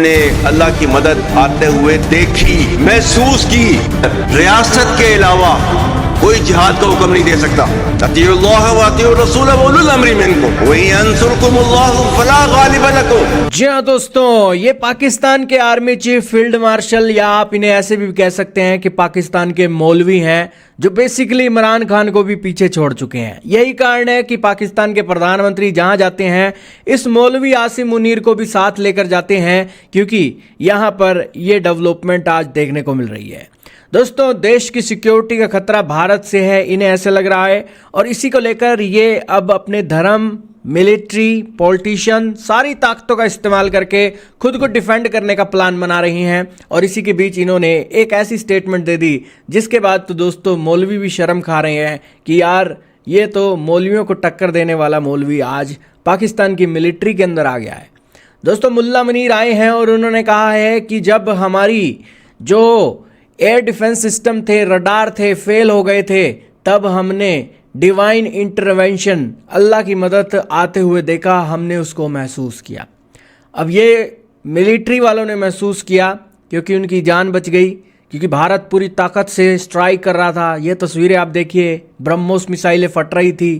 ने अल्लाह की मदद आते हुए देखी, महसूस की। रियासत के अलावा कोई जिहाद का हुक्म नहीं दे सकता। अतीउल्लाह व अतीउर रसूल व उलुल अम्री मिनकुम व यंसुरकुमुल्लाहु फला गालिब लकुम। जी हाँ दोस्तों, ये पाकिस्तान के आर्मी चीफ फील्ड मार्शल, या आप इन्हें ऐसे भी कह सकते हैं कि पाकिस्तान के मौलवी हैं, जो बेसिकली इमरान खान को भी पीछे छोड़ चुके हैं। यही कारण है कि पाकिस्तान के प्रधानमंत्री जहां जाते हैं इस मौलवी आसिम मुनीर को भी साथ लेकर जाते हैं, क्योंकि यहां पर ये डेवलपमेंट आज देखने को मिल रही है। दोस्तों, देश की सिक्योरिटी का खतरा भारत से है, इन्हें ऐसे लग रहा है, और इसी को लेकर ये अब अपने धर्म, मिलिट्री, पॉलिटिशियन, सारी ताकतों का इस्तेमाल करके खुद को डिफेंड करने का प्लान बना रही हैं। और इसी के बीच इन्होंने एक ऐसी स्टेटमेंट दे दी जिसके बाद तो दोस्तों मौलवी भी शर्म खा रहे हैं कि यार ये तो मौलवियों को टक्कर देने वाला मौलवी आज पाकिस्तान की मिलिट्री के अंदर आ गया है। दोस्तों, मुल्ला मुनीर आए हैं और उन्होंने कहा है कि जब हमारी जो एयर डिफेंस सिस्टम थे, रडार थे, फेल हो गए थे, तब हमने डिवाइन इंटरवेंशन, अल्लाह की मदद आते हुए देखा, हमने उसको महसूस किया। अब ये मिलिट्री वालों ने महसूस किया क्योंकि उनकी जान बच गई, क्योंकि भारत पूरी ताकत से स्ट्राइक कर रहा था। ये तस्वीरें आप देखिए, ब्रह्मोस मिसाइलें फट रही थी,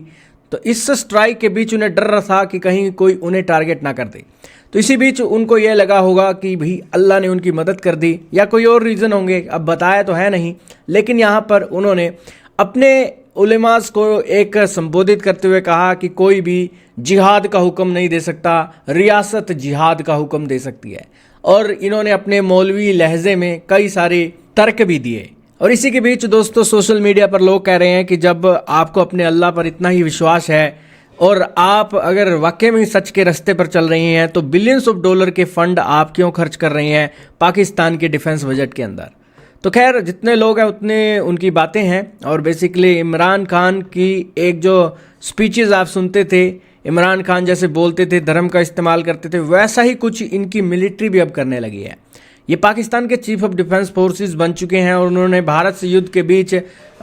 तो इस स्ट्राइक के बीच उन्हें डर रहा था कि कहीं कोई उन्हें टारगेट ना कर दे। तो इसी बीच उनको ये लगा होगा कि भाई अल्लाह ने उनकी मदद कर दी, या कोई और रीज़न होंगे, अब बताया तो है नहीं। लेकिन यहाँ पर उन्होंने अपने उलेमास को एक संबोधित करते हुए कहा कि कोई भी जिहाद का हुक्म नहीं दे सकता, रियासत जिहाद का हुक्म दे सकती है। और इन्होंने अपने मौलवी लहजे में कई सारे तर्क भी दिए। और इसी के बीच दोस्तों, सोशल मीडिया पर लोग कह रहे हैं कि जब आपको अपने अल्लाह पर इतना ही विश्वास है और आप अगर वाकई में सच के रास्ते पर चल रही हैं, तो बिलियंस ऑफ डॉलर के फंड आप क्यों खर्च कर रही हैं पाकिस्तान के डिफेंस बजट के अंदर। तो खैर, जितने लोग हैं उतने उनकी बातें हैं। और बेसिकली इमरान खान की एक जो स्पीचेस आप सुनते थे, इमरान खान जैसे बोलते थे, धर्म का इस्तेमाल करते थे, वैसा ही कुछ इनकी मिलिट्री भी अब करने लगी है। ये पाकिस्तान के चीफ ऑफ डिफेंस फोर्सेस बन चुके हैं और उन्होंने भारत से युद्ध के बीच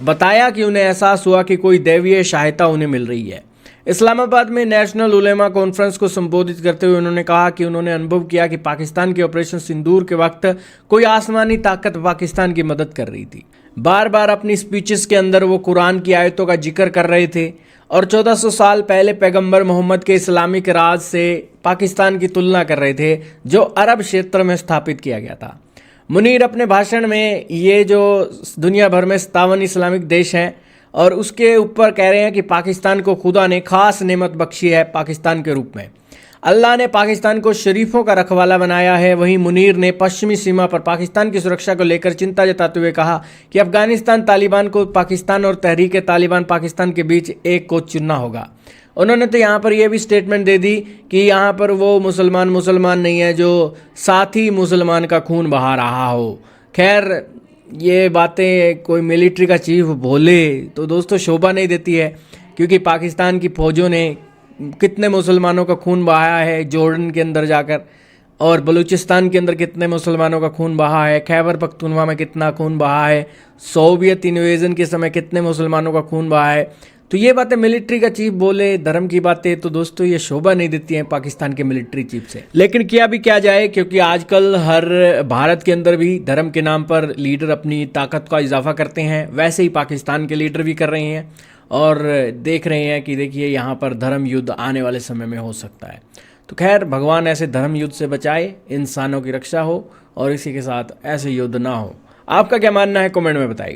बताया कि उन्हें एहसास हुआ कि कोई दैवीय सहायता उन्हें मिल रही है। इस्लामाबाद में नेशनल उलेमा कॉन्फ्रेंस को संबोधित करते हुए उन्होंने कहा कि उन्होंने अनुभव किया कि पाकिस्तान के ऑपरेशन सिंदूर के वक्त कोई आसमानी ताकत पाकिस्तान की मदद कर रही थी। बार बार अपनी स्पीचेस के अंदर वो कुरान की आयतों का जिक्र कर रहे थे और 1400 साल पहले पैगंबर मोहम्मद के इस्लामिक राज से पाकिस्तान की तुलना कर रहे थे, जो अरब क्षेत्र में स्थापित किया गया था। मुनीर अपने भाषण में ये जो दुनिया भर में 57 इस्लामिक देश हैं और उसके ऊपर कह रहे हैं कि पाकिस्तान को खुदा ने खास नेमत बख्शी है पाकिस्तान के रूप में। अल्लाह ने पाकिस्तान को शरीफों का रखवाला बनाया है। वहीं मुनीर ने पश्चिमी सीमा पर पाकिस्तान की सुरक्षा को लेकर चिंता जताते हुए कहा कि अफगानिस्तान तालिबान को पाकिस्तान और तहरीक तालिबान पाकिस्तान के बीच एक को चुनना होगा। उन्होंने तो यहाँ पर यह भी स्टेटमेंट दे दी कि यहाँ पर वो मुसलमान नहीं है जो साथी मुसलमान का खून बहा रहा हो। खैर, ये बातें कोई मिलिट्री का चीफ बोले तो दोस्तों शोभा नहीं देती है, क्योंकि पाकिस्तान की फौजों ने कितने मुसलमानों का खून बहाया है जॉर्डन के अंदर जाकर, और बलूचिस्तान के अंदर कितने मुसलमानों का खून बहा है, खैबर पख्तूनख्वा में कितना खून बहा है, सोवियत इन्वेजन के समय कितने मुसलमानों का खून बहा है। तो ये बातें मिलिट्री का चीफ बोले, धर्म की बातें, तो दोस्तों ये शोभा नहीं देती हैं पाकिस्तान के मिलिट्री चीफ से। लेकिन किया भी क्या जाए, क्योंकि आजकल हर भारत के अंदर भी धर्म के नाम पर लीडर अपनी ताकत का इजाफा करते हैं, वैसे ही पाकिस्तान के लीडर भी कर रहे हैं और देख रहे हैं कि देखिए यहाँ पर धर्म युद्ध आने वाले समय में हो सकता है। तो खैर, भगवान ऐसे धर्म युद्ध से बचाए, इंसानों की रक्षा हो और इसी के साथ ऐसे युद्ध ना हो। आपका क्या मानना है, कमेंट में बताइए।